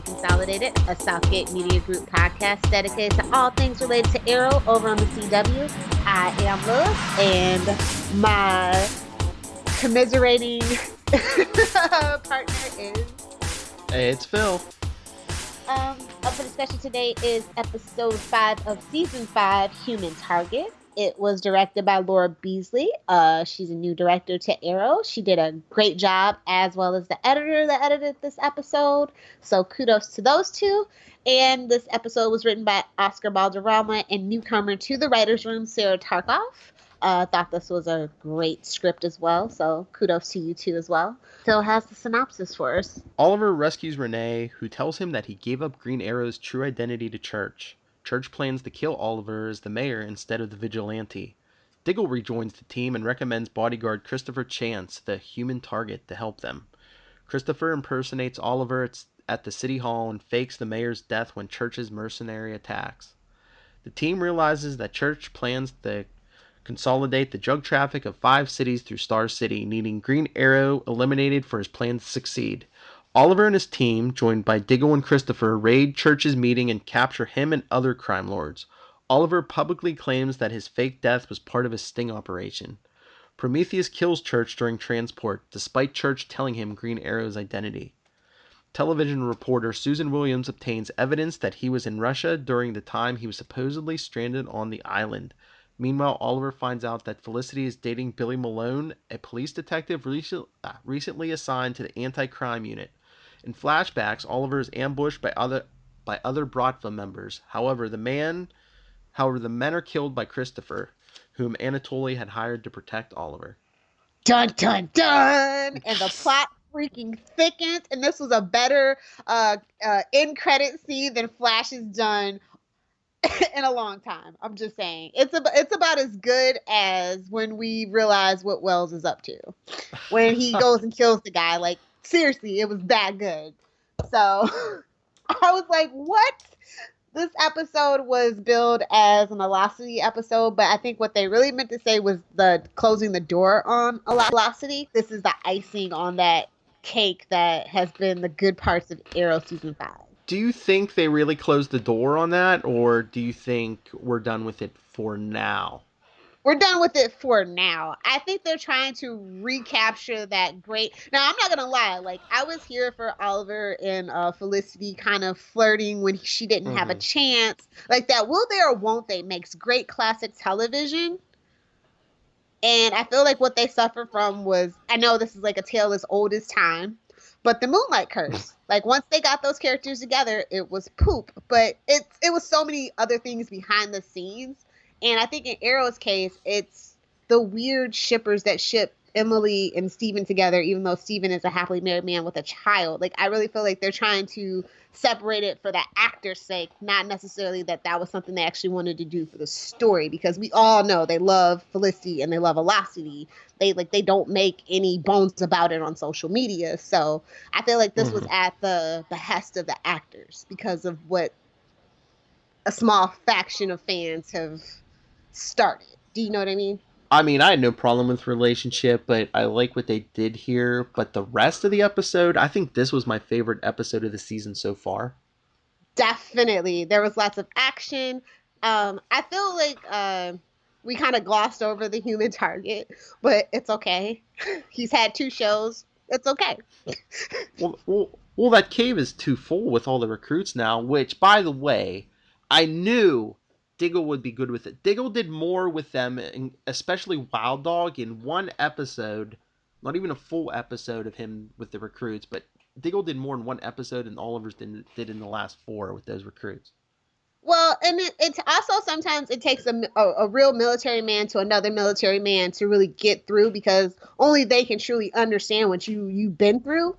Consolidated, a Southgate Media Group podcast dedicated to all things related to Arrow over on the CW. I am Lewis, and my commiserating partner is... Hey, it's Phil. Up for discussion today is episode 5 of season 5, Human Target. It was directed by Laura Beasley. She's a new director to Arrow. She did a great job, as well as the editor that edited this episode. So kudos to those two. And this episode was written by Oscar Balderrama and newcomer to the writer's room, Sarah Tarkoff. Thought this was a great script as well. So kudos to you two as well. Phil has the synopsis for us. Oliver rescues Renee, who tells him that he gave up Green Arrow's true identity to Church. Church plans to kill Oliver as the mayor instead of the vigilante. Diggle rejoins the team and recommends bodyguard Christopher Chance, the human target, to help them. Christopher impersonates Oliver at the city hall and fakes the mayor's death when Church's mercenary attacks. The team realizes that Church plans to consolidate the drug traffic of 5 cities through Star City, needing Green Arrow eliminated for his plan to succeed. Oliver and his team, joined by Diggle and Christopher, raid Church's meeting and capture him and other crime lords. Oliver publicly claims that his fake death was part of his sting operation. Prometheus kills Church during transport, despite Church telling him Green Arrow's identity. Television reporter Susan Williams obtains evidence that he was in Russia during the time he was supposedly stranded on the island. Meanwhile, Oliver finds out that Felicity is dating Billy Malone, a police detective recently assigned to the anti-crime unit. In flashbacks, Oliver is ambushed by other Bratva members. However, the men are killed by Christopher, whom Anatoly had hired to protect Oliver. Dun dun dun! And the plot freaking thickens. And this was a better end credit scene than Flash has done in a long time. I'm just saying, it's about as good as when we realize what Wells is up to when he goes and kills the guy. Like, seriously, it was that good. So I was like, what? This episode was billed as an Velocity episode, but I think what they really meant to say was the closing the door on Velocity. This is the icing on that cake that has been the good parts of Arrow season 5. Do you think they really closed the door on that, or do you think we're done with it for now? We're done with it for now. I think they're trying to recapture that great... Now, I'm not going to lie. Like, I was here for Oliver and Felicity kind of flirting when she didn't have a chance. Like, that Will They or Won't They makes great classic television. And I feel like what they suffered from was... I know this is like a tale as old as time, but the Moonlight Curse. Like, once they got those characters together, it was poop. But it was so many other things behind the scenes. And I think in Arrow's case, it's the weird shippers that ship Emily and Steven together, even though Steven is a happily married man with a child. Like, I really feel like they're trying to separate it for the actor's sake, not necessarily that was something they actually wanted to do for the story, because we all know they love Felicity and they love Velocity. They don't make any bones about it on social media. So I feel like this was at the behest of the actors because of what a small faction of fans have started. Do you know what I mean? I mean, I had no problem with relationship, but I like what they did here. But the rest of the episode, I think this was my favorite episode of the season so far. Definitely. There was lots of action. I feel like we kind of glossed over the human target, but it's okay. He's had 2 shows. It's okay. Well, that cave is too full with all the recruits now, which, by the way, I knew Diggle would be good with it. Diggle did more with them, especially Wild Dog, in one episode. Not even a full episode of him with the recruits, but Diggle did more in one episode than Oliver did in the last 4 with those recruits. Well, and it's also sometimes it takes a real military man to another military man to really get through, because only they can truly understand what you've been through.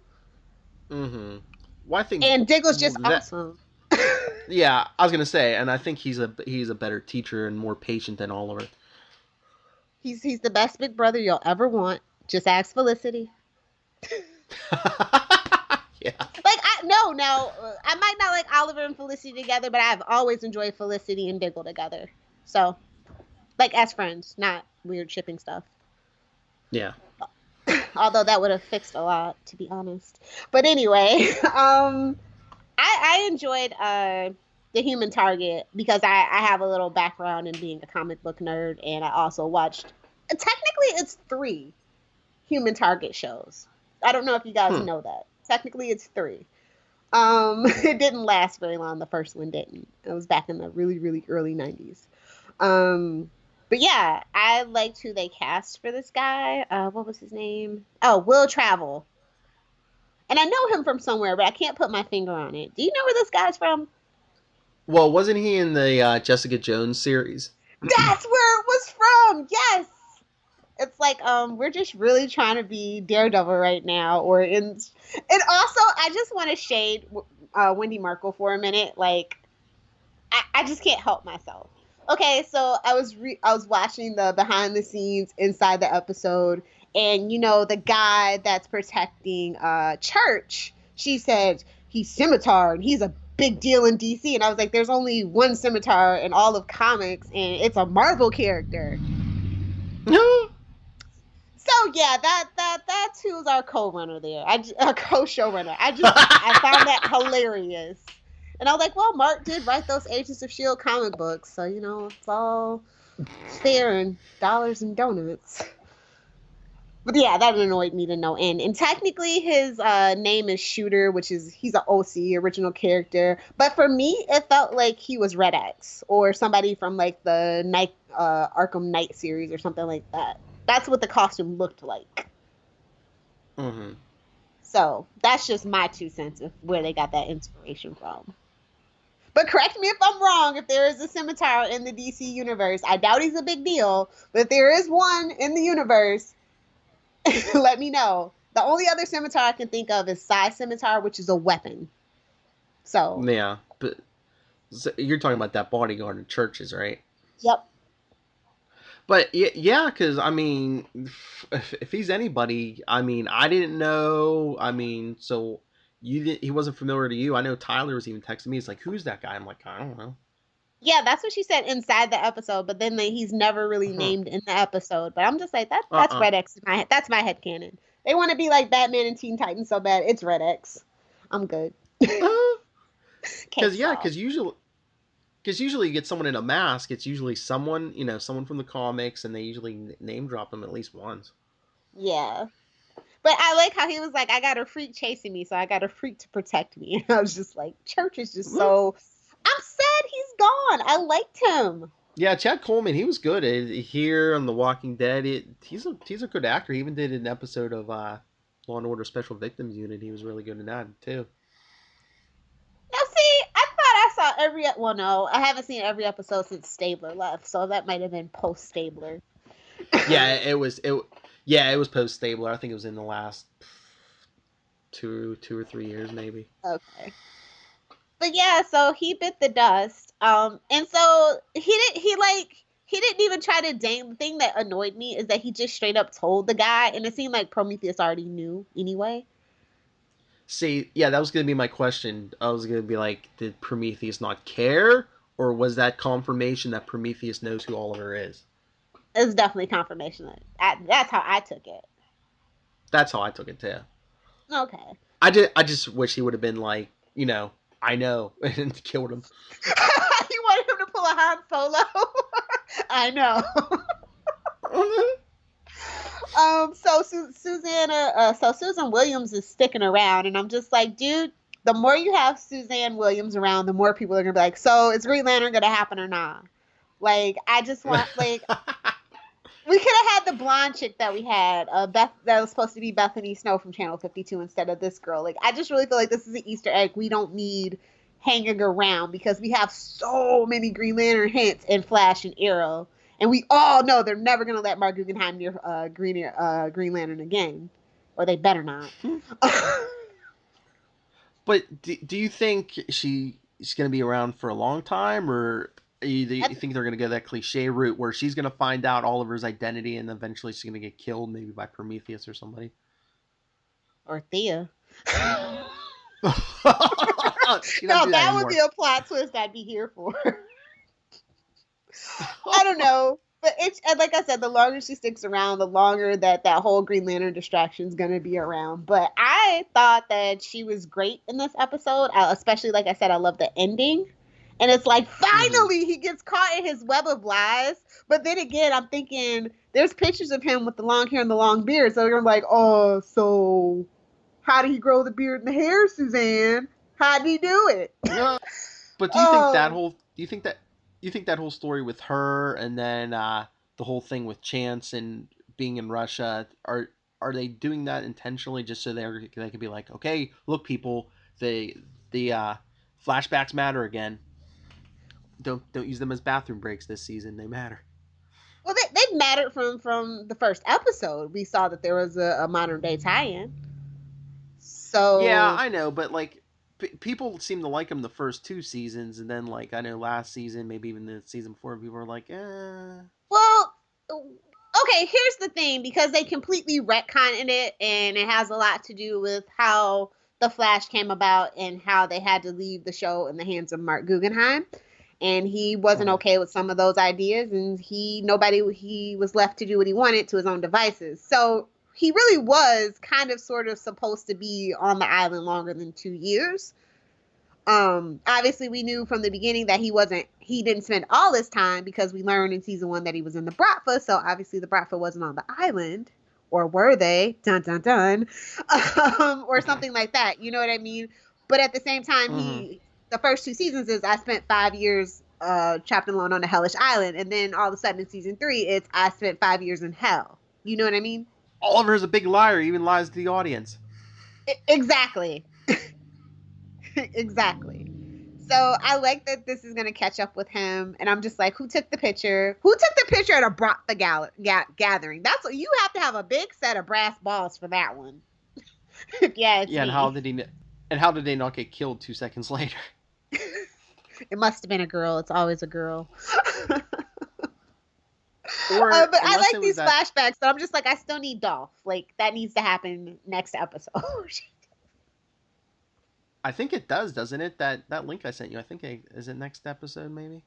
Mm-hmm. Well, I think, and Diggle's just awesome. Yeah, I was gonna say, and I think he's a better teacher and more patient than Oliver. He's the best big brother you'll ever want. Just ask Felicity. Yeah. Like, I might not like Oliver and Felicity together, but I've always enjoyed Felicity and Diggle together. So, like, as friends, not weird shipping stuff. Yeah. Although that would have fixed a lot, to be honest. But anyway, I I enjoyed the Human Target because I have a little background in being a comic book nerd, and I also watched. Technically, it's 3 Human Target shows. I don't know if you guys Hmm. know that. Technically, it's 3. It didn't last very long. The first one didn't. It was back in the really, really early 90s. Um, but yeah, I liked who they cast for this guy. What was his name? Oh, Will Travel. And I know him from somewhere, but I can't put my finger on it. Do you know where this guy's from? Well, wasn't he in the Jessica Jones series? That's where it was from. Yes. It's like we're just really trying to be Daredevil right now, or in. And also, I just want to shade Wendy Markle for a minute. Like, I just can't help myself. Okay, so I was watching the behind the scenes inside the episode, and the guy that's protecting Church. She said he's Scimitar and he's a big deal in DC, and I was like, there's only one Scimitar in all of comics, and it's a Marvel character. So yeah, that's who's our co-runner there. Our co-showrunner. I found that hilarious. And I was like, well, Mark did write those Agents of S.H.I.E.L.D. comic books, so it's all fair and dollars and donuts. But yeah, that annoyed me to no end. And technically, his name is Shooter, which is he's an OC original character. But for me, it felt like he was Red X or somebody from like the Arkham Knight series or something like that. That's what the costume looked like. Mm-hmm. So that's just my 2 cents of where they got that inspiration from. But correct me if I'm wrong. If there is a Scimitar in the DC universe, I doubt he's a big deal. But if there is one in the universe, let me know. The only other Scimitar I can think of is Psi Scimitar, which is a weapon. So. Yeah, but you're talking about that bodyguard in Churches, right? Yep. But yeah, because I mean, if he's anybody, I mean, I didn't know. I mean, so he wasn't familiar to you. I know Tyler was even texting me. It's like, who's that guy? I'm like, I don't know. Yeah, that's what she said inside the episode, but then he's never really Huh. named in the episode. But I'm just like, that's Uh-uh. Red X. That's my headcanon. They want to be like Batman and Teen Titans so bad. It's Red X. I'm good. Can't Because yeah, stop. because usually you get someone in a mask. It's usually someone, someone from the comics, and they usually name drop them at least once. Yeah. But I like how he was like, I got a freak chasing me, so I got a freak to protect me. And I was just like, Church is just so. I'm sad he's gone. I liked him. Yeah, Chad Coleman, he was good here on The Walking Dead. He's a good actor. He even did an episode of Law and Order Special Victims Unit. He was really good in that too. Now, see, I thought I saw every. Well, no, I haven't seen every episode since Stabler left, so that might have been post Stabler. Yeah, it was. Yeah, it was post Stabler. I think it was in the last 2 or 3 years, maybe. Okay. But yeah, so he bit the dust. And so he didn't even try to dang. The thing that annoyed me is that he just straight up told the guy, and it seemed like Prometheus already knew anyway. See, yeah, that was going to be my question. I was going to be like, did Prometheus not care? Or was that confirmation that Prometheus knows who Oliver is? It's definitely confirmation. That's how I took it. That's how I took it too. Okay. I just wish he would have been like, I know, and killed him. You wanted him to pull a Han Solo? I know. So Susan Williams is sticking around, and I'm just like, dude, the more you have Suzanne Williams around, the more people are gonna be like, so is Green Lantern gonna happen or not? Like, I just want we could have had the blonde chick that we had, Beth, that was supposed to be Bethany Snow from Channel 52 instead of this girl. Like, I just really feel like this is an Easter egg we don't need hanging around because we have so many Green Lantern hints in Flash and Arrow. And we all know they're never going to let Mark Guggenheim near Green Lantern again. Or they better not. But do you think she's going to be around for a long time, or you think they're going to go that cliche route where she's going to find out Oliver's identity and eventually she's going to get killed, maybe by Prometheus or somebody? Or Thea. No, that would be a plot twist I'd be here for. I don't know. But it's, and like I said, the longer she sticks around, the longer that whole Green Lantern distraction is going to be around. But I thought that she was great in this episode. Especially, like I said, I love the ending. And it's like, finally, he gets caught in his web of lies. But then again, I'm thinking, there's pictures of him with the long hair and the long beard. So I'm like, oh, so how did he grow the beard and the hair, Suzanne? How did he do it? No, but do you think that whole? Do you think that whole story with her and then the whole thing with Chance and being in Russia are they doing that intentionally just so they can be like, okay, look, people, the flashbacks matter again. Don't use them as bathroom breaks this season. They matter. Well, they mattered from the first episode. We saw that there was a modern day tie-in. So yeah, I know, but like people seem to like him the first two seasons, and then like I know last season, maybe even the season before, people were like, Well, okay. Here's the thing, because they completely retconned it, and it has a lot to do with how the Flash came about and how they had to leave the show in the hands of Mark Guggenheim. And he wasn't okay with some of those ideas, and he was left to do what he wanted to his own devices. So he really was kind of sort of supposed to be on the island longer than 2 years. Obviously we knew from the beginning that he didn't spend all his time, because we learned in season 1 that he was in the Bratva. So obviously the Bratva wasn't on the island, or were they? Dun, dun, dun. Or something like that. You know what I mean? But at the same time, the first 2 seasons is I spent 5 years trapped alone on a hellish island, and then all of a sudden in season 3 it's I spent 5 years in hell. You know what I mean? Oliver's a big liar. He even lies to the audience. Exactly. Exactly. So I like that this is going to catch up with him, and I'm just like, who took the picture? Who took the picture at a Bratva gathering? That's what you have to have, a big set of brass balls for that one. Yeah. Yeah, and how did they not get killed 2 seconds later? It must have been a girl. It's always a girl. But I like these flashbacks, but I'm just like, I still need Dolph. Like, that needs to happen next episode. I think it does, doesn't it? That link I sent you, I think is it next episode maybe?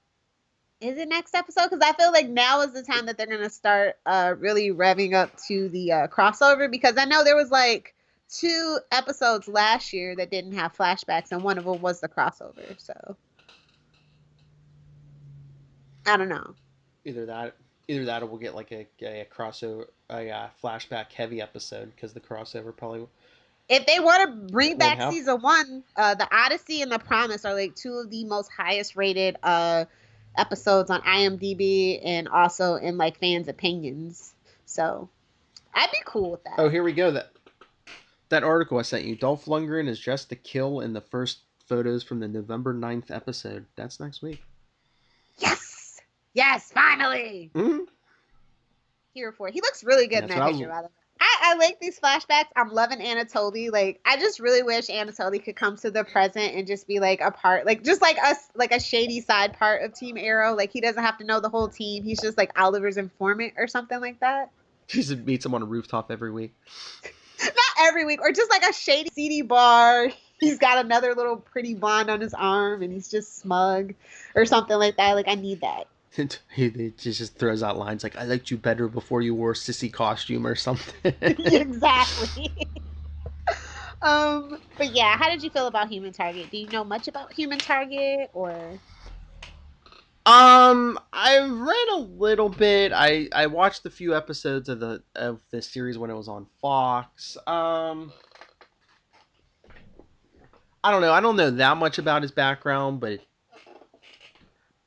Is it next episode? Because I feel like now is the time that they're going to start really revving up to the crossover, because I know there was like 2 episodes last year that didn't have flashbacks, and one of them was the crossover. So I don't know. Either that or we'll get like a crossover, a flashback heavy episode, because the crossover probably. If they want to bring back season 1, the Odyssey and the Promise are like 2 of the most highest rated episodes on IMDb, and also in like fans' opinions. So I'd be cool with that. Oh, here we go. That article I sent you. Dolph Lundgren is dressed to kill in the first photos from the November 9th episode. That's next week. Yes, finally. Mm-hmm. Here for it. He looks really good in that picture, by the way. I like these flashbacks. I'm loving Anatoly. Like, I just really wish Anatoly could come to the present and just be like a part, like just like us, like a shady side part of Team Arrow. Like, he doesn't have to know the whole team. He's just like Oliver's informant or something like that. He just meets him on a rooftop every week. Not every week, or just like a shady, seedy bar. He's got another little pretty blonde on his arm, and he's just smug or something like that. Like, I need that. He just throws out lines like, I liked you better before you wore a sissy costume or something. Exactly. But yeah, how did you feel about Human Target? Do you know much about Human Target, or? I've read a little bit. I watched a few episodes of the series when it was on Fox. I don't know. I don't know that much about his background, but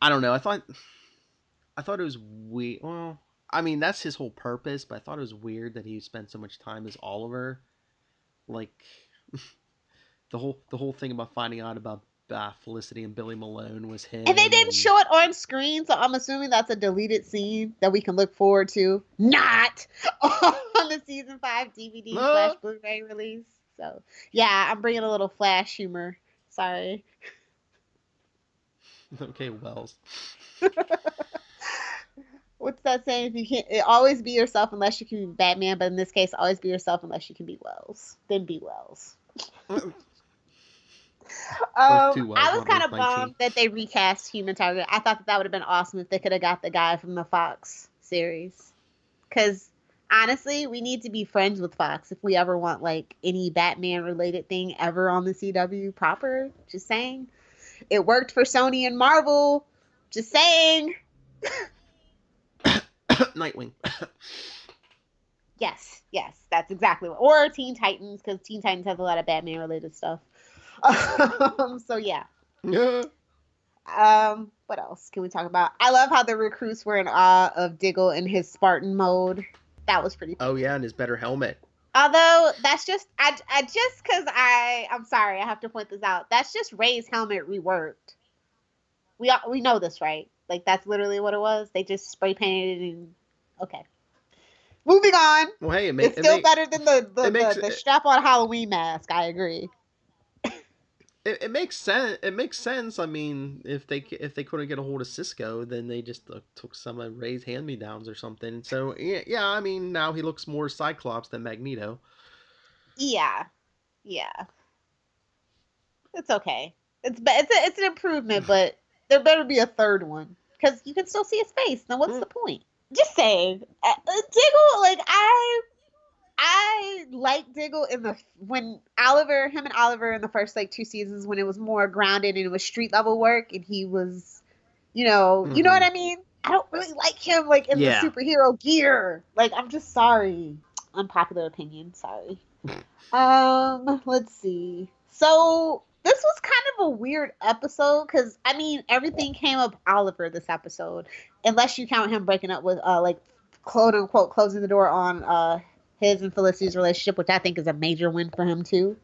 I don't know. I thought it was weird. Well, I mean, that's his whole purpose, but I thought it was weird that he spent so much time as Oliver. Like, the whole thing about finding out about Felicity and Billy Malone was him. And they didn't show it on screen, so I'm assuming that's a deleted scene that we can look forward to. Not on the season 5 DVD / Blu-ray release. So, yeah, I'm bringing a little Flash humor. Sorry. Okay, Wells. What's that saying? If you can't, always be yourself unless you can be Batman, but in this case, always be yourself unless you can be Wells. Then be Wells. I was kind of bummed that they recast Human Target. I thought that would have been awesome if they could have got the guy from the Fox series. Because honestly, we need to be friends with Fox if we ever want like any Batman related thing ever on the CW proper. Just saying. It worked for Sony and Marvel. Just saying. Nightwing. Yes, that's exactly what. Or Teen Titans, because Teen Titans has a lot of Batman related stuff. So yeah. Yeah. What else can we talk about? I love how the recruits were in awe of Diggle in his Spartan mode. That was pretty cool. Oh yeah, and his better helmet. Although that's just I just because I'm sorry, I have to point this out. That's just Ray's helmet reworked. We know this, right? Like that's literally what it was. They just spray painted it and okay. Moving on. Well, hey, it's still better than the strap-on Halloween mask. I agree. It makes sense. It makes sense. I mean, if they couldn't get a hold of Cisco, then they just took some of Ray's hand-me-downs or something. So yeah. I mean, now he looks more Cyclops than Magneto. Yeah. It's okay. It's an improvement, but there better be a third one because you can still see his face. Now, what's the point? Just saying, Diggle. Like I like Diggle when him and Oliver in the first like 2 seasons when it was more grounded and it was street level work and he was, you know what I mean? I don't really like him like in the superhero gear. Like I'm just sorry. Unpopular opinion, sorry. Let's see. So this was kind of a weird episode because I mean everything came up Oliver this episode, unless you count him breaking up with like quote unquote closing the door on his and Felicity's relationship, which I think is a major win for him too.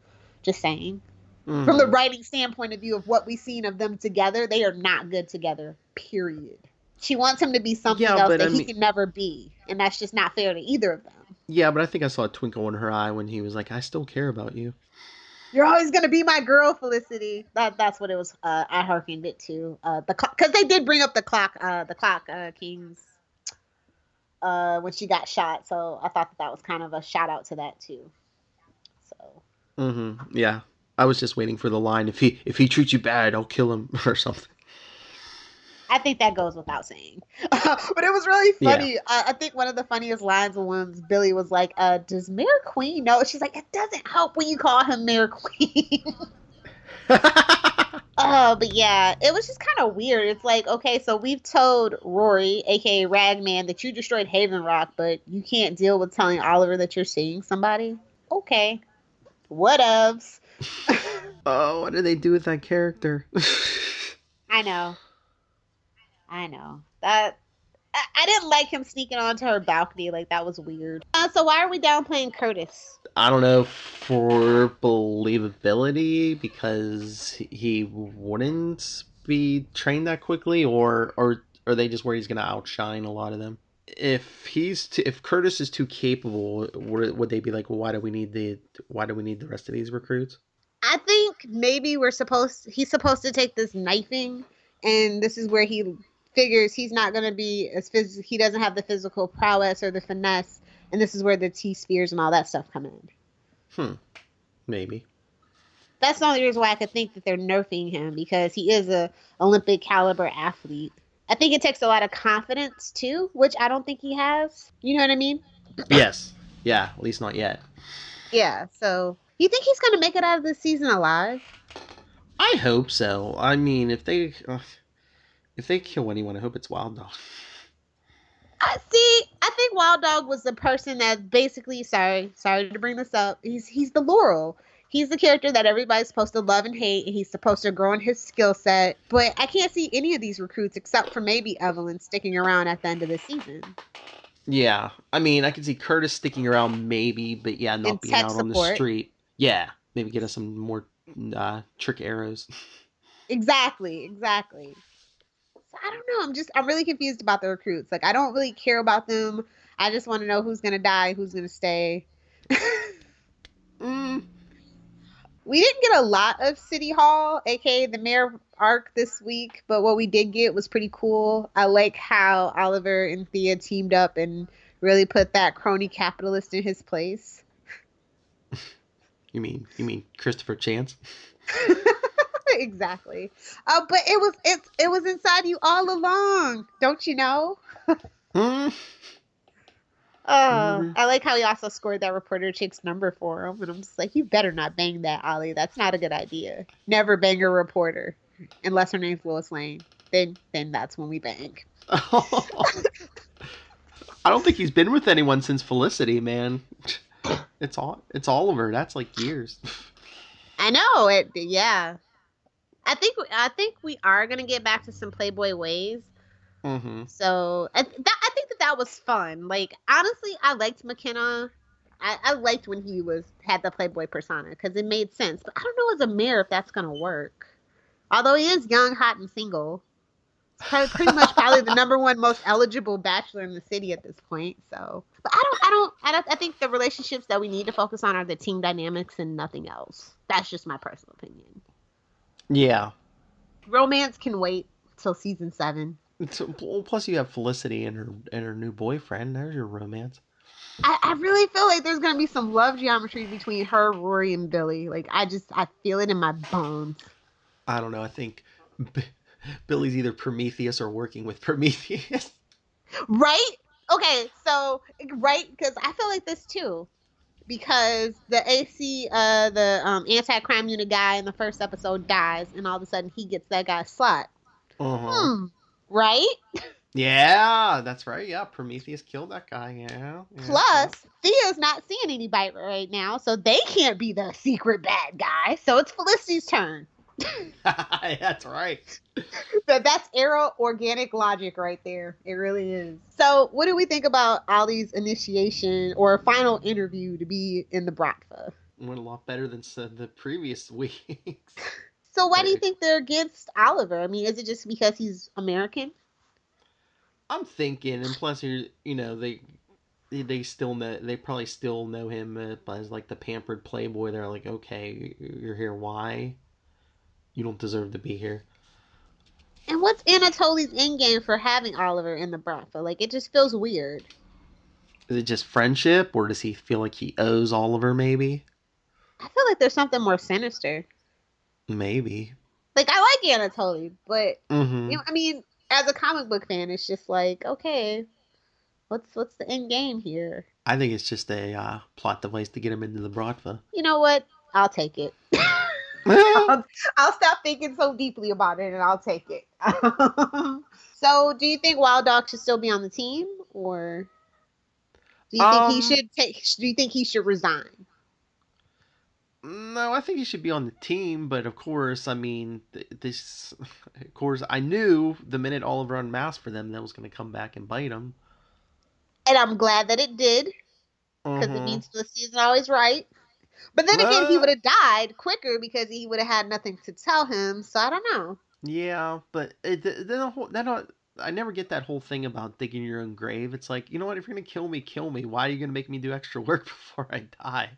Just saying. Mm-hmm. From the writing standpoint of view of what we've seen of them together, they are not good together. Period. She wants him to be something else that he can never be, and that's just not fair to either of them. Yeah, but I think I saw a twinkle in her eye when he was like, "I still care about you. You're always gonna be my girl, Felicity." That's what it was. I hearkened it to because they did bring up the clock Kings when she got shot. So I thought that was kind of a shout out to that too. So. Mm-hmm. Yeah, I was just waiting for the line. If he treats you bad, I'll kill him or something. I think that goes without saying. But it was really funny. Yeah. I think one of the funniest lines was Billy was like, does Mayor Queen know? She's like, it doesn't help when you call him Mayor Queen. But yeah, it was just kind of weird. It's like, okay, so we've told Rory, aka Ragman, that you destroyed Haven Rock, but you can't deal with telling Oliver that you're seeing somebody? Okay. Whatevs. Oh, what did they do with that character? I know. That I didn't like him sneaking onto her balcony. Like that was weird. So why are we downplaying Curtis? I don't know, for believability, because he wouldn't be trained that quickly, or are they just where he's gonna outshine a lot of them? If Curtis is too capable, would they be like, well, why do we need the rest of these recruits? I think maybe he's supposed to take this knifing, and this is where he figures he's not going to be he doesn't have the physical prowess or the finesse, and this is where the T-spheres and all that stuff come in. Maybe. That's the only reason why I could think that they're nerfing him, because he is a Olympic caliber athlete. I think it takes a lot of confidence too, which I don't think he has. You know what I mean? Yes. Yeah, at least not yet. Yeah, so you think he's going to make it out of this season alive? I hope so. I mean, if they kill anyone, I hope it's Wild Dog. I think Wild Dog was the person that basically, sorry to bring this up, he's the Laurel. He's the character that everybody's supposed to love and hate, and he's supposed to grow in his skill set. But I can't see any of these recruits, except for maybe Evelyn, sticking around at the end of the season. Yeah. I mean, I can see Curtis sticking around maybe, but yeah, not being out on the street. Yeah. Maybe get us some more trick arrows. Exactly. So I don't know. I'm really confused about the recruits. Like, I don't really care about them. I just want to know who's going to die, who's going to stay. We didn't get a lot of City Hall, aka the mayor arc, this week, but what we did get was pretty cool. I like how Oliver and Thea teamed up and really put that crony capitalist in his place. You mean Christopher Chance? Exactly. But it was inside you all along, don't you know? Hmm. Remember? I like how he also scored that reporter chick's number for him, and I'm just like, you better not bang that, Ollie. That's not a good idea. Never bang a reporter, unless her name's Lois Lane. Then that's when we bang. I don't think he's been with anyone since Felicity, man. It's Oliver. That's like years. I know it. Yeah, I think we are gonna get back to some Playboy ways. Mm-hmm. So I think that was fun. Like honestly, I liked McKenna. I liked when he had the Playboy persona because it made sense. But I don't know as a mayor if that's gonna work. Although he is young, hot, and single, he's pretty much probably the number one most eligible bachelor in the city at this point. So, but I think the relationships that we need to focus on are the team dynamics and nothing else. That's just my personal opinion. Yeah. Romance can wait till season 7. Plus, you have Felicity and her new boyfriend. There's your romance. I really feel like there's gonna be some love geometry between her, Rory, and Billy. Like I feel it in my bones. I don't know. I think Billy's either Prometheus or working with Prometheus. Right? Okay, so right, because I feel like this too. Because the anti-crime unit guy in the first episode dies, and all of a sudden he gets that guy's slot. Uh-huh. Right? Yeah, that's right. Yeah, Prometheus killed that guy. Yeah. Plus, Thea's not seeing anybody right now, so they can't be the secret bad guy. So it's Felicity's turn. That's right. That's Arrow organic logic right there. It really is. So, what do we think about Ollie's initiation or final interview to be in the Bratva? Went a lot better than the previous weeks. So, why do you think they're against Oliver? I mean, is it just because he's American? I'm thinking, and plus, they still know, they probably still know him as like the pampered playboy. They're like, okay, you're here. Why? You don't deserve to be here. And what's Anatoly's endgame for having Oliver in the Bratva? Like, it just feels weird. Is it just friendship, or does he feel like he owes Oliver? Maybe. I feel like there's something more sinister. Maybe. Like, I like Anatoly, but mm-hmm. I mean, as a comic book fan, it's just like, okay, what's the end game here? I think it's just a plot device to get him into the Bratva. You know what? I'll take it. I'll stop thinking so deeply about it, and I'll take it. So, do you think Wild Dog should still be on the team, or do you think he should Do you think he should resign? No, I think he should be on the team, but of course, I mean, of course, I knew the minute Oliver unmasked for them, that was going to come back and bite him. And I'm glad that it did, because it means Felicity isn't always right. But then again, he would have died quicker because he would have had nothing to tell him. So I don't know. Yeah, but I never get that whole thing about digging your own grave. It's like, you know what? If you're gonna kill me, kill me. Why are you gonna make me do extra work before I die?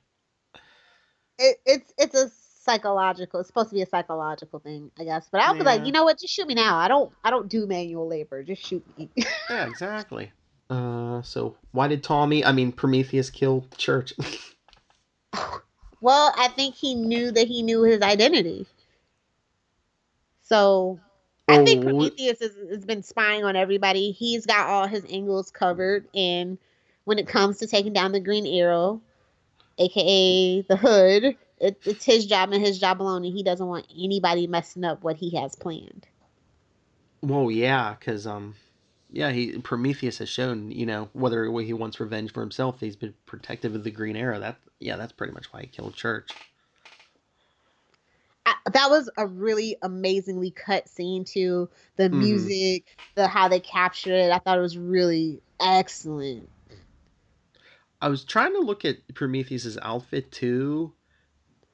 It's a psychological. It's supposed to be a psychological thing, I guess. But I'll be like, you know what? Just shoot me now. I don't do manual labor. Just shoot me. Yeah, exactly. So why did Prometheus kill Church? Well, I think he knew that he knew his identity. So I think Prometheus has been spying on everybody. He's got all his angles covered. And when it comes to taking down the Green Arrow, a.k.a. the Hood, it's his job and his job alone. And he doesn't want anybody messing up what he has planned. Well, yeah, because Prometheus has shown, whether he wants revenge for himself, he's been protective of the Green Arrow. That's pretty much why he killed Church. That was a really amazingly cut scene too. The music, how they captured it, I thought it was really excellent. I was trying to look at Prometheus's outfit too,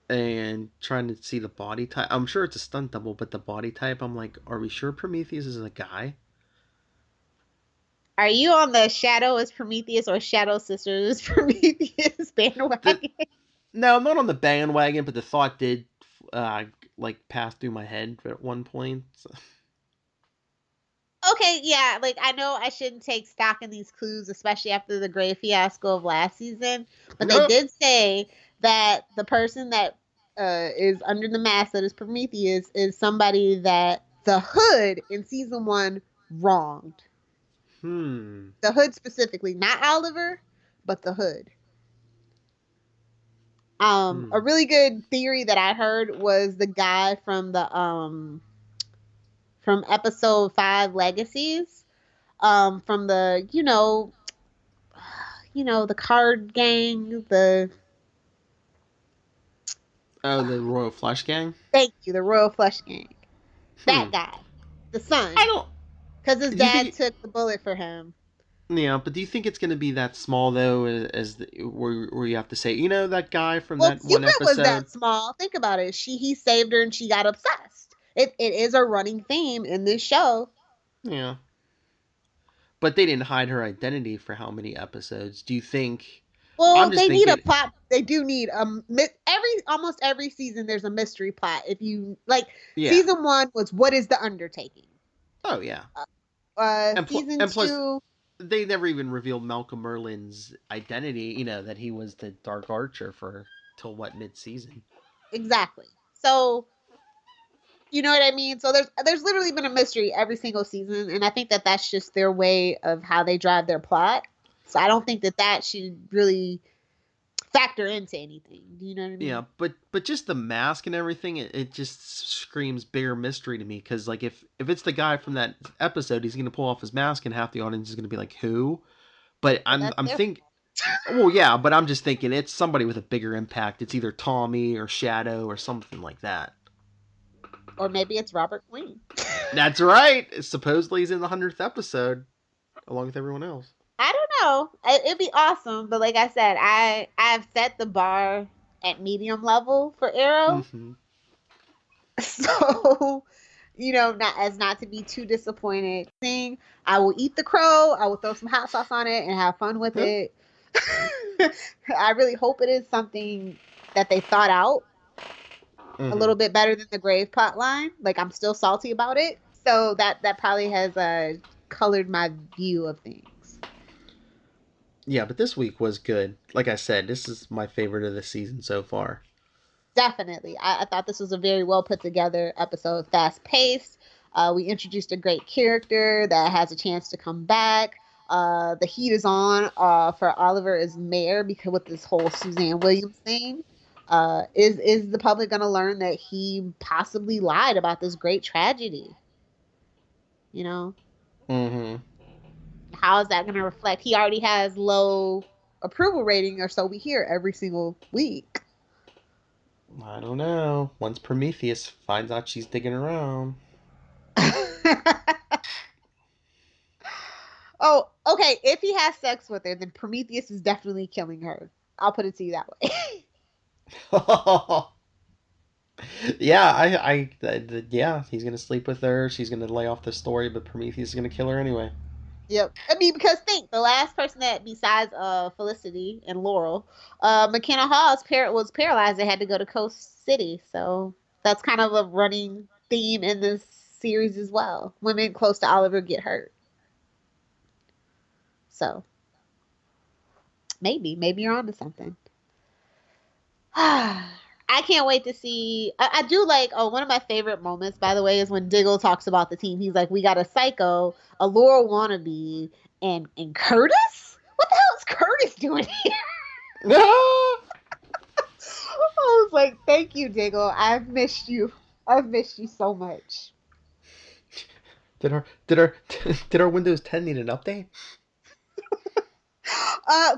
and trying to see the body type. I'm sure it's a stunt double, but the body type, I'm like, are we sure Prometheus is a guy? Are you on the Shadow is Prometheus or Shadow Sisters Prometheus bandwagon? No, I'm not on the bandwagon, but the thought did pass through my head at one point. So. Okay, yeah, I know I shouldn't take stock in these clues, especially after the great fiasco of last season, but they did say that the person that is under the mask that is Prometheus is somebody that the Hood in season 1 wronged. Hmm. The Hood specifically, not Oliver, but the Hood. A Hmm. really good theory that I heard was the guy from episode 5 Legacies, from the the card gang, the Oh, the Royal Flush Gang. thank you, the Royal Flush gang. Hmm. That guy, the I son, don't. because his Do you dad think? took the bullet for him. Yeah, but do you think it's going to be that small though? Where you have to say, that guy from Well, that one Cupid was episode. that small. Think about it. He saved her and she got obsessed. It is a running theme in this show. Yeah, but they didn't hide her identity for how many episodes? Do you think? I'm Well, just they need a thinking. plot. They do need every almost every season. There's a mystery plot. If you like, Yeah. season 1 was what is the undertaking. Oh yeah. Season And plus, 2 they never even revealed Malcolm Merlin's identity. That he was the Dark Archer for till what mid season. exactly. So you know what I mean. So there's literally been a mystery every single season, and I think that that's just their way of how they drive their plot. So I don't think that that should really factor into anything. Do you know what I Yeah, mean? but just the mask and everything, it just screams bigger mystery to me. Because like if it's the guy from that episode, he's gonna pull off his mask, and half the audience is gonna be like, who? But Well, I'm that's I'm their think. Well, yeah, but I'm just thinking it's somebody with a bigger impact. It's either Tommy or Shadow or something like that. or maybe it's Robert Queen. That's right. Supposedly he's in the 100th episode along with everyone else. I don't know. It'd be awesome, but like I said, I've set the bar at medium level for Arrow, Mm-hmm. so not to be too disappointed. Thing, I will eat the crow. I will throw some hot sauce on it and have fun with Yep. it. I really hope it is something that they thought out a Mm-hmm. little bit better than the grave plot line. Like I'm still salty about it, so that probably has colored my view of things. Yeah, but this week was good. Like I said, this is my favorite of the season so far. Definitely. I thought this was a very well put together episode, fast paced. We introduced a great character that has a chance to come back. The heat is on for Oliver as mayor because with this whole Suzanne Williams thing. Is the public going to learn that he possibly lied about this great tragedy? You know, Mm-hmm. how is that going to reflect? He already has low approval rating, or so we hear every single week. I don't know. Once Prometheus finds out she's digging around. Oh, okay. If he has sex with her, then Prometheus is definitely killing her. I'll put it to you that way. Yeah, yeah, he's gonna sleep with her. She's gonna lay off the story, but Prometheus is gonna kill her anyway. Yep. I mean, because think the last person that besides Felicity and Laurel, McKenna Hawes was paralyzed. They had to go to Coast City, so that's kind of a running theme in this series as well. Women close to Oliver get hurt, so maybe you're onto something. I can't wait to see. I do like. Oh, one of my favorite moments, by the way, is when Diggle talks about the team. He's like, "We got a Psycho, a Laurel wannabe, and Curtis. What the hell is Curtis doing here?" I was like, "Thank you, Diggle. I've missed you. I've missed you so much." Did our Windows 10 need an update?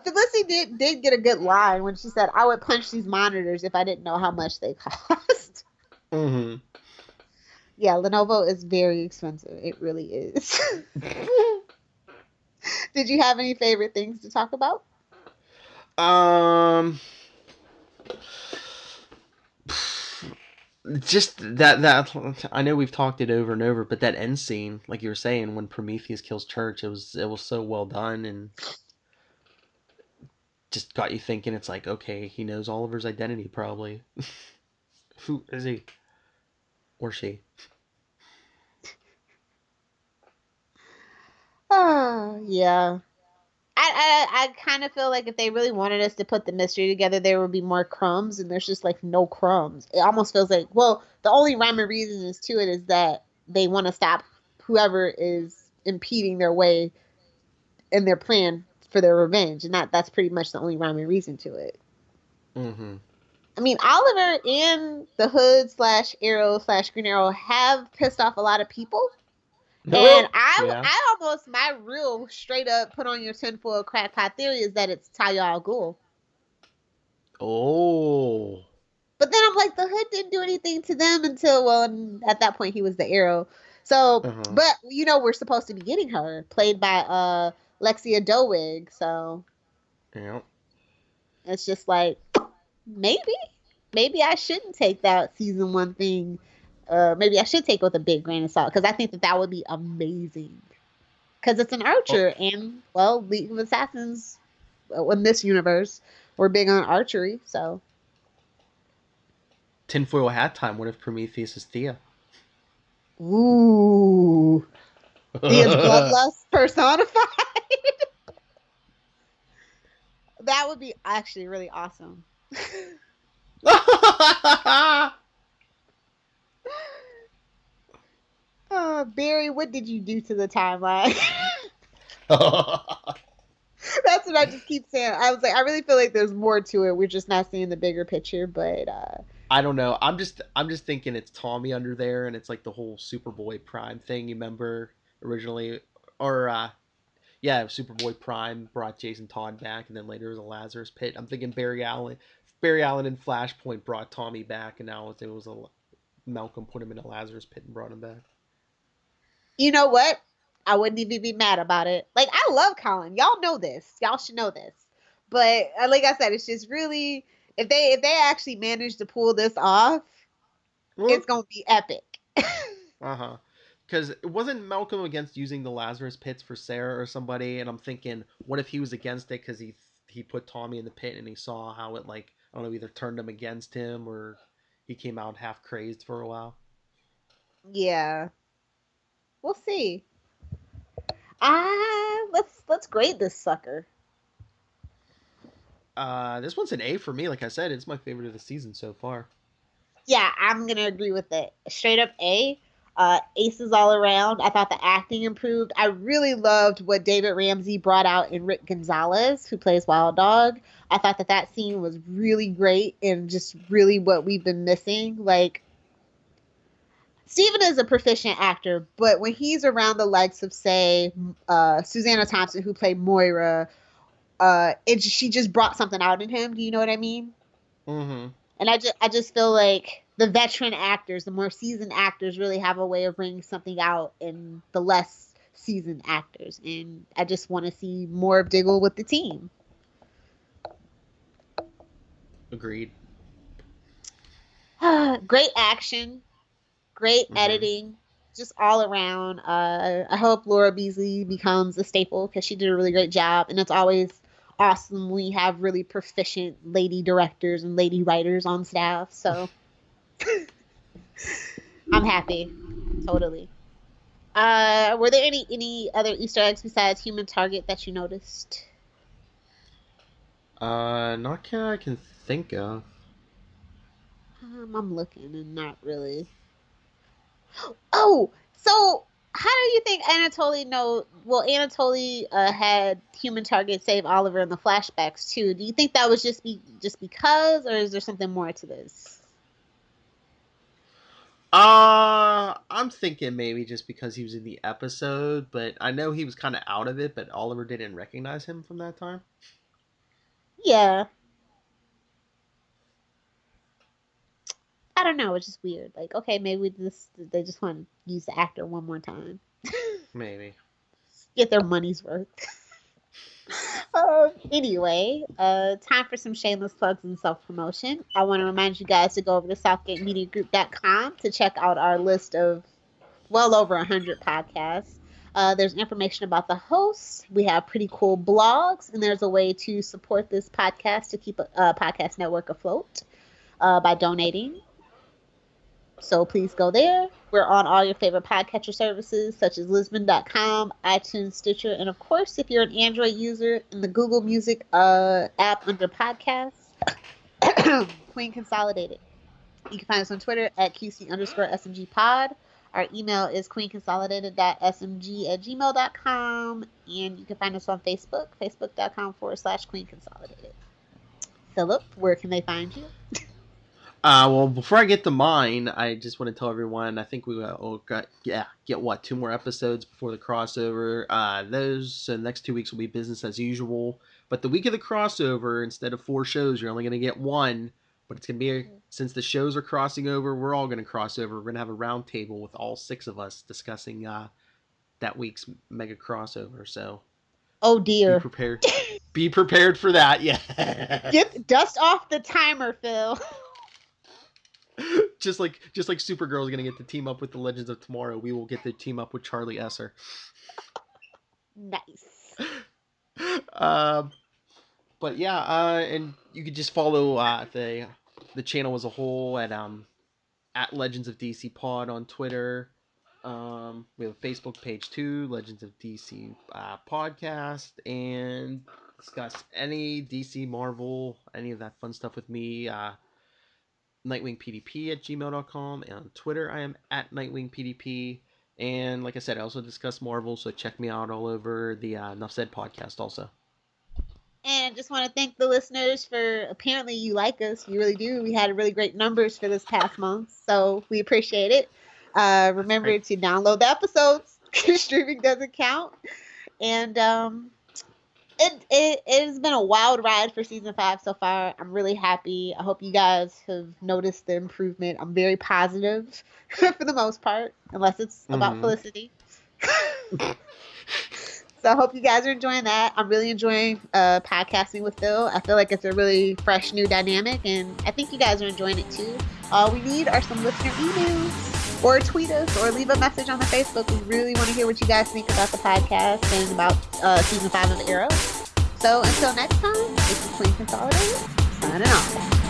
Felicity did get a good line when she said, "I would punch these monitors if I didn't know how much they cost." Mm-hmm. Yeah, Lenovo is very expensive. It really is. Did you have any favorite things to talk about? um, just that I know we've talked it over and over, but that end scene, like you were saying, when Prometheus kills Church, it was so well done and just got you thinking. It's like, okay, he knows Oliver's identity probably. Who is he or she? Oh, yeah. I kind of feel like if they really wanted us to put the mystery together, there would be more crumbs, and there's just like no crumbs. It almost feels like, well, the only rhyme and reason is to it is that they want to stop whoever is impeding their way and their plan for their revenge, and that's pretty much the only rhyme and reason to it. Mm-hmm. I mean, Oliver and the Hood / Arrow / Green Arrow have pissed off a lot of people. And Yeah. I almost, my real straight up put on your tinfoil crackpot theory is that it's Talia al Ghul. Oh. But then I'm like, the Hood didn't do anything to them until, well, at that point he was the Arrow. So, Uh-huh. but we're supposed to be getting her played by Lexia Dowig. So Yeah. it's just like, maybe I shouldn't take that season 1 thing. Maybe I should take it with a big grain of salt, because I think that would be amazing. Because it's an Oh, archer, and well, League of Assassins in this universe, we're big on archery. So, tinfoil hat time. What if Prometheus is Thea? ooh, Thea's bloodlust personified. That would be actually really awesome. Barry, what did you do to the timeline? That's what I just keep saying. I was like, I really feel like there's more to it. We're just not seeing the bigger picture. But I don't know. I'm just thinking it's Tommy under there, and it's like the whole Superboy Prime thing. You remember originally, or yeah, Superboy Prime brought Jason Todd back, and then later it was a Lazarus Pit. I'm thinking Barry Allen in Flashpoint brought Tommy back, and now it was a Malcolm put him in a Lazarus Pit and brought him back. you know what? I wouldn't even be mad about it. Like, I love Colin. Y'all know this. Y'all should know this. But like I said, it's just really, if they actually manage to pull this off, it's gonna be epic. Uh-huh. Because it wasn't Malcolm against using the Lazarus pits for Sarah or somebody, and I'm thinking, what if he was against it because he put Tommy in the pit and he saw how it, like, I don't know, either turned him against him or he came out half crazed for a while. Yeah, we'll see. Let's grade this sucker. This one's an A for me. Like I said, it's my favorite of the season so far. Yeah, I'm gonna agree with it. Straight up A. Aces all around. I thought the acting improved. I really loved what David Ramsey brought out in Rick Gonzalez, who plays Wild Dog. I thought that scene was really great and just really what we've been missing. Like, Steven is a proficient actor, but when he's around the likes of, say, Susanna Thompson, who played Moira, she just brought something out in him. Do you know what I mean? Mm-hmm. And I just feel like the veteran actors, the more seasoned actors, really have a way of bringing something out in the less seasoned actors. And I just want to see more of Diggle with the team. Agreed. Great action, great editing, just all around. I hope Laura Beasley becomes a staple because she did a really great job. And it's always awesome when we have really proficient lady directors and lady writers on staff. So I'm happy. Totally. Were there any other Easter eggs besides Human Target that you noticed? Not I can think of. I'm looking and not really. Oh, so how do you think Anatoly know? Well, Anatoly had Human Target save Oliver in the flashbacks too. Do you think that was just because, or is there something more to this? I'm thinking maybe just because he was in the episode, but I know he was kind of out of it, but Oliver didn't recognize him from that time. Yeah, I don't know. It's just weird. Like, okay, maybe they just want to use the actor one more time, Maybe. get their money's worth. Anyway, time for some shameless plugs and self promotion. I want to remind you guys to go over to SouthgateMediaGroup.com to check out our list of well over 100 podcasts. There's information about the hosts. We have pretty cool blogs, and there's a way to support this podcast to keep a podcast network afloat by donating. So please go there. We're on all your favorite podcatcher services such as Lisbon.com, iTunes, Stitcher, and of course, if you're an Android user, in the Google Music app under podcasts, Queen Consolidated. You can find us on Twitter at QC_SMG pod. Our email is queenconsolidated.smg@gmail.com. And you can find us on Facebook, facebook.com/queenconsolidated. Philip, where can they find you? Well, before I get to mine, I just want to tell everyone. I think we get what 2 more episodes before the crossover. So the next 2 weeks will be business as usual. But the week of the crossover, instead of 4 shows, you're only going to get 1. But it's going to be since the shows are crossing over, we're all going to cross over. We're going to have a round table with all 6 of us discussing that week's mega crossover. So, oh dear, be prepared. Be prepared for that. Yeah. Get dust off the timer, Phil. just like Supergirl is gonna get to team up with the Legends of Tomorrow, we will get to team up with Charlie Esser. Nice. But yeah, and you could just follow the channel as a whole at Legends of DC Pod on Twitter. We have a Facebook page too, Legends of DC Podcast, and discuss any DC, Marvel, any of that fun stuff with me. NightwingPDP@gmail.com, and on Twitter I am at NightwingPDP. And like I said, I also discuss Marvel, so check me out all over the Enough Said podcast also. And I just want to thank the listeners for, apparently you like us. You really do. We had really great numbers for this past month, so we appreciate it. Remember to download the episodes. Streaming doesn't count. And it has been a wild ride for season 5 so far. I'm really happy. I hope you guys have noticed the improvement. I'm very positive for the most part, unless it's about Felicity. So I hope you guys are enjoying that. I'm really enjoying podcasting with Phil. I feel like it's a really fresh new dynamic, and I think you guys are enjoying it too. All we need are some listener emails, or tweet us, or leave a message on the Facebook. We really want to hear what you guys think about the podcast and about season 5 of Arrow. So until next time, this is Queen Consolidated, signing off.